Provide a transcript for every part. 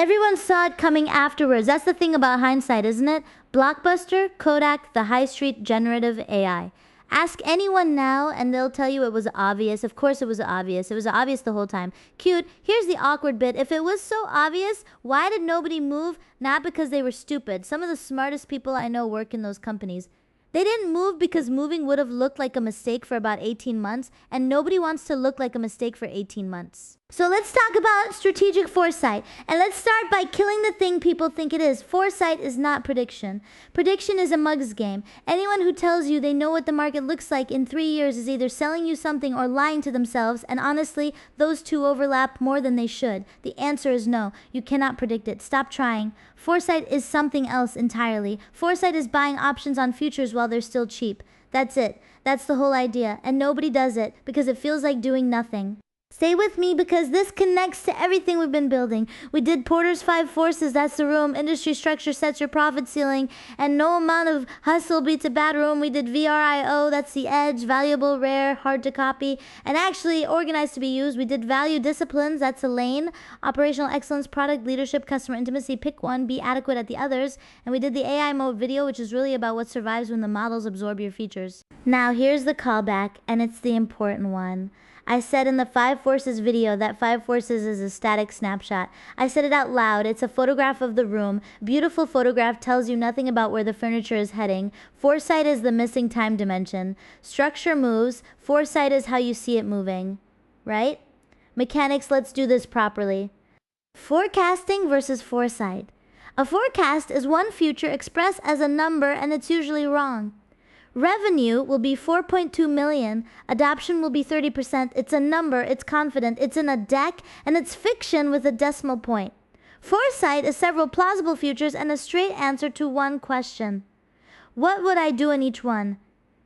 Everyone saw it coming afterwards. That's the thing about hindsight, isn't it? Blockbuster, Kodak, the high street generative AI. Ask anyone now and they'll tell you it was obvious. Of course it was obvious. It was obvious the whole time. Cute. Here's the awkward bit. If it was so obvious, why did nobody move? Not because they were stupid. Some of the smartest people I know work in those companies. They didn't move because moving would have looked like a mistake for about 18 months, and nobody wants to look like a mistake for 18 months. So let's talk about strategic foresight, and let's start by killing the thing people think it is. Foresight is not prediction. Prediction is a mug's game. Anyone who tells you they know what the market looks like in 3 years is either selling you something or lying to themselves, and honestly, those two overlap more than they should. The answer is no. You cannot predict it. Stop trying. Foresight is something else entirely. Foresight is buying options on futures while they're still cheap. That's it. That's the whole idea, and nobody does it because it feels like doing nothing. Stay with me because this connects to everything we've been building. We did Porter's 5 forces, that's the room. Industry structure sets your profit ceiling. And no amount of hustle beats a bad room. We did VRIO, that's the edge. Valuable, rare, hard to copy. And actually organized to be used. We did value disciplines, that's a lane. Operational excellence, product leadership, customer intimacy. Pick one, be adequate at the others. And we did the AI mode video, which is really about what survives when the models absorb your features. Now here's the callback, and it's the important one. I said in the 5 forces video that 5 forces is a static snapshot. I said it out loud. It's a photograph of the room. Beautiful photograph tells you nothing about where the furniture is heading. Foresight is the missing time dimension. Structure moves. Foresight is how you see it moving. Right? Mechanics, let's do this properly. Forecasting versus foresight. A forecast is one future expressed as a number, and it's usually wrong. Revenue will be 4.2 million. Adoption will be 30%. It's a number, it's confident, it's in a deck, and it's fiction with a decimal point. Foresight is several plausible futures and a straight answer to one question. What would I do in each one?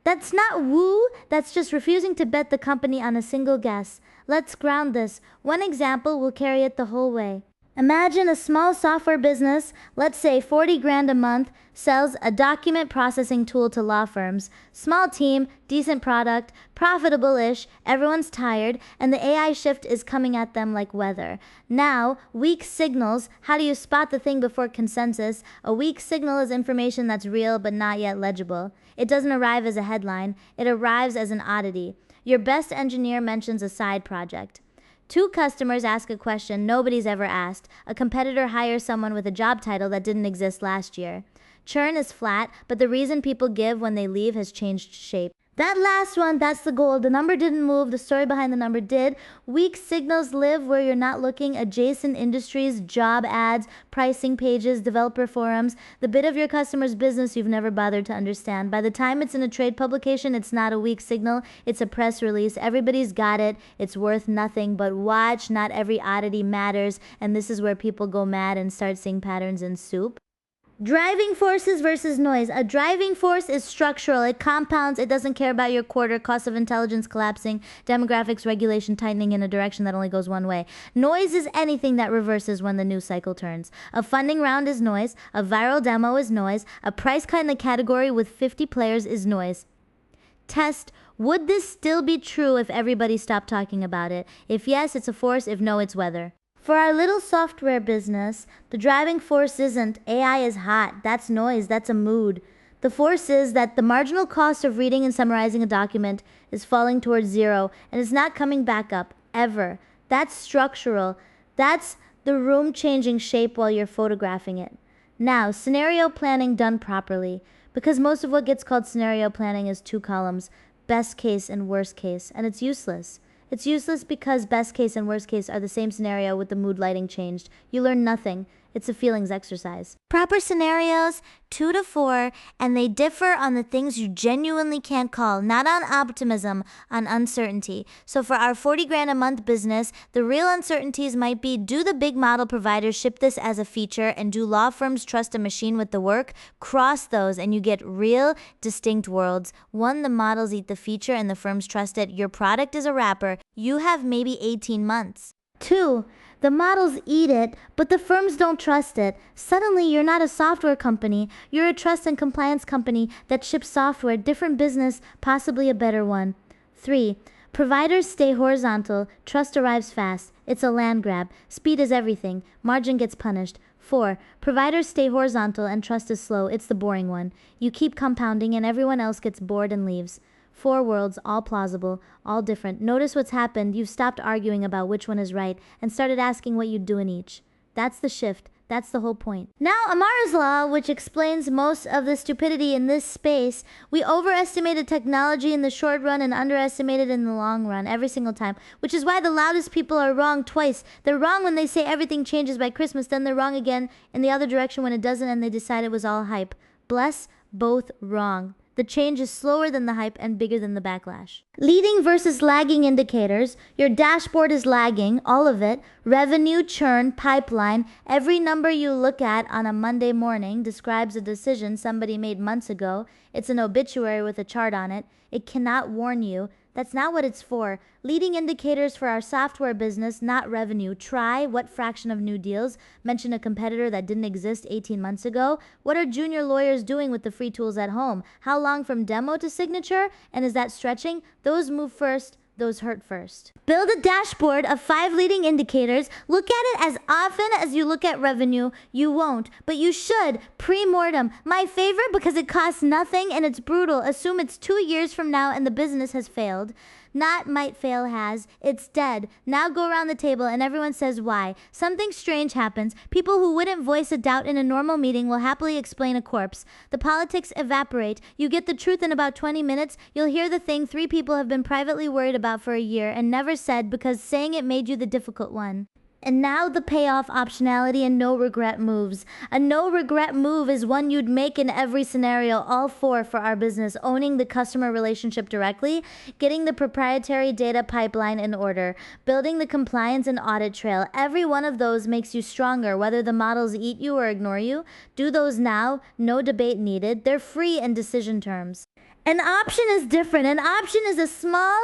That's not woo, that's just refusing to bet the company on a single guess. Let's ground this. One example will carry it the whole way. Imagine a small software business, let's say 40 grand a month, sells a document processing tool to law firms. Small team, decent product, profitable-ish, everyone's tired, and the AI shift is coming at them like weather. Now, weak signals, how do you spot the thing before consensus? A weak signal is information that's real but not yet legible. It doesn't arrive as a headline, it arrives as an oddity. Your best engineer mentions a side project. 2 customers ask a question nobody's ever asked. A competitor hires someone with a job title that didn't exist last year. Churn is flat, but the reason people give when they leave has changed shape. That last one, that's the goal. The number didn't move, the story behind the number did. Weak signals live where you're not looking. Adjacent industries, job ads, pricing pages, developer forums, the bit of your customer's business you've never bothered to understand. By the time it's in a trade publication, it's not a weak signal, it's a press release. Everybody's got it, it's worth nothing, but watch, not every oddity matters, and this is where people go mad and start seeing patterns in soup. Driving forces versus noise. A driving force is structural. It compounds. It doesn't care about your quarter, cost of intelligence collapsing, demographics, regulation tightening in a direction that only goes one way. Noise is anything that reverses when the news cycle turns. A funding round is noise. A viral demo is noise. A price cut in the category with 50 players is noise. Test. Would this still be true if everybody stopped talking about it? If yes, it's a force. If no, it's weather. For our little software business, the driving force isn't AI is hot, that's noise, that's a mood. The force is that the marginal cost of reading and summarizing a document is falling towards 0 and is not coming back up, ever. That's structural. That's the room changing shape while you're photographing it. Now, scenario planning done properly, because most of what gets called scenario planning is 2 columns, best case and worst case, and it's useless. It's useless because best case and worst case are the same scenario with the mood lighting changed. You learn nothing. It's a feelings exercise. Proper scenarios, 2 to 4, and they differ on the things you genuinely can't call, not on optimism, on uncertainty. So for our 40 grand a month business, the real uncertainties might be, do the big model providers ship this as a feature, and do law firms trust a machine with the work? Cross those and you get real, distinct worlds. 1, the models eat the feature and the firms trust it. Your product is a wrapper. You have maybe 18 months. 2, the models eat it, but the firms don't trust it. Suddenly, you're not a software company. You're a trust and compliance company that ships software, different business, possibly a better one. 3, Providers stay horizontal, trust arrives fast. It's a land grab. Speed is everything. Margin gets punished. 4. Providers stay horizontal and trust is slow. It's the boring one. You keep compounding and everyone else gets bored and leaves. 4 worlds, all plausible, all different. Notice what's happened. You've stopped arguing about which one is right and started asking what you'd do in each. That's the shift. That's the whole point. Now, Amara's law, which explains most of the stupidity in this space, we overestimated technology in the short run and underestimated in the long run every single time, which is why the loudest people are wrong twice. They're wrong when they say everything changes by Christmas, then they're wrong again in the other direction when it doesn't and they decide it was all hype. Bless, both wrong. The change is slower than the hype and bigger than the backlash. Leading versus lagging indicators. Your dashboard is lagging, all of it. Revenue, churn, pipeline. Every number you look at on a Monday morning describes a decision somebody made months ago. It's an obituary with a chart on it. It cannot warn you. That's not what it's for. Leading indicators for our software business, not revenue. Try what fraction of new deals. Mention a competitor that didn't exist 18 months ago. What are junior lawyers doing with the free tools at home? How long from demo to signature? And is that stretching? Those move first. Those hurt first. Build a dashboard of 5 leading indicators. Look at it as often as you look at revenue. You won't, but you should. Pre-mortem. My favorite because it costs nothing and it's brutal. Assume it's 2 years from now and the business has failed. Not might fail has. It's dead. Now go around the table and everyone says why. Something strange happens. People who wouldn't voice a doubt in a normal meeting will happily explain a corpse. The politics evaporate. You get the truth in about 20 minutes. You'll hear the thing 3 people have been privately worried about for a year and never said because saying it made you the difficult one. And now the payoff optionality and no regret moves. A no regret move is one you'd make in every scenario, all 4 for our business. Owning the customer relationship directly, getting the proprietary data pipeline in order, building the compliance and audit trail. Every one of those makes you stronger, whether the models eat you or ignore you. Do those now, no debate needed. They're free in decision terms. An option is different. An option is a small,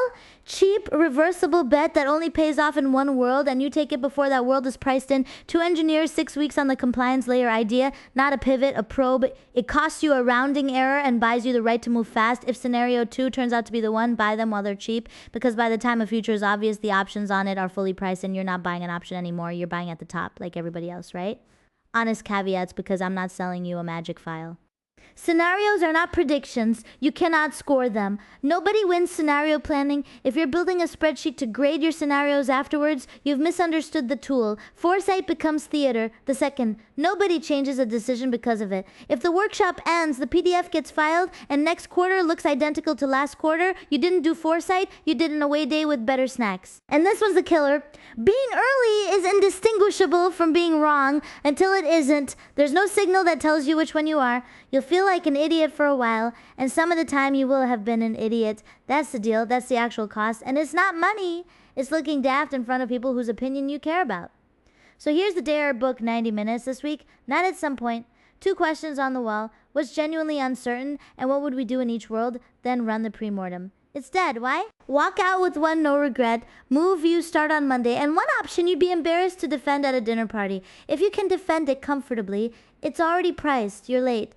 cheap, reversible bet that only pays off in one world and you take it before that world is priced in. 2 engineers, 6 weeks on the compliance layer idea, not a pivot, a probe. It costs you a rounding error and buys you the right to move fast. If scenario 2 turns out to be the one, buy them while they're cheap because by the time a future is obvious, the options on it are fully priced and you're not buying an option anymore. You're buying at the top like everybody else, right? Honest caveats because I'm not selling you a magic file. Scenarios are not predictions. You cannot score them. Nobody wins scenario planning. If you're building a spreadsheet to grade your scenarios afterwards, you've misunderstood the tool. Foresight becomes theater. The second, nobody changes a decision because of it. If the workshop ends, the PDF gets filed, and next quarter looks identical to last quarter, you didn't do foresight, you did an away day with better snacks. And this one's the killer. Being early is indistinguishable from being wrong until it isn't. There's no signal that tells you which one you are. You'll feel like an idiot for a while, and some of the time you will have been an idiot. That's the deal. That's the actual cost. And it's not money. It's looking daft in front of people whose opinion you care about. So here's the dare book 90 minutes this week. Not at some point. 2 questions on the wall. What's genuinely uncertain, and what would we do in each world? Then run the pre-mortem. It's dead. Why? Walk out with 1 no regret. Move you start on Monday. And 1 option you'd be embarrassed to defend at a dinner party. If you can defend it comfortably, it's already priced. You're late.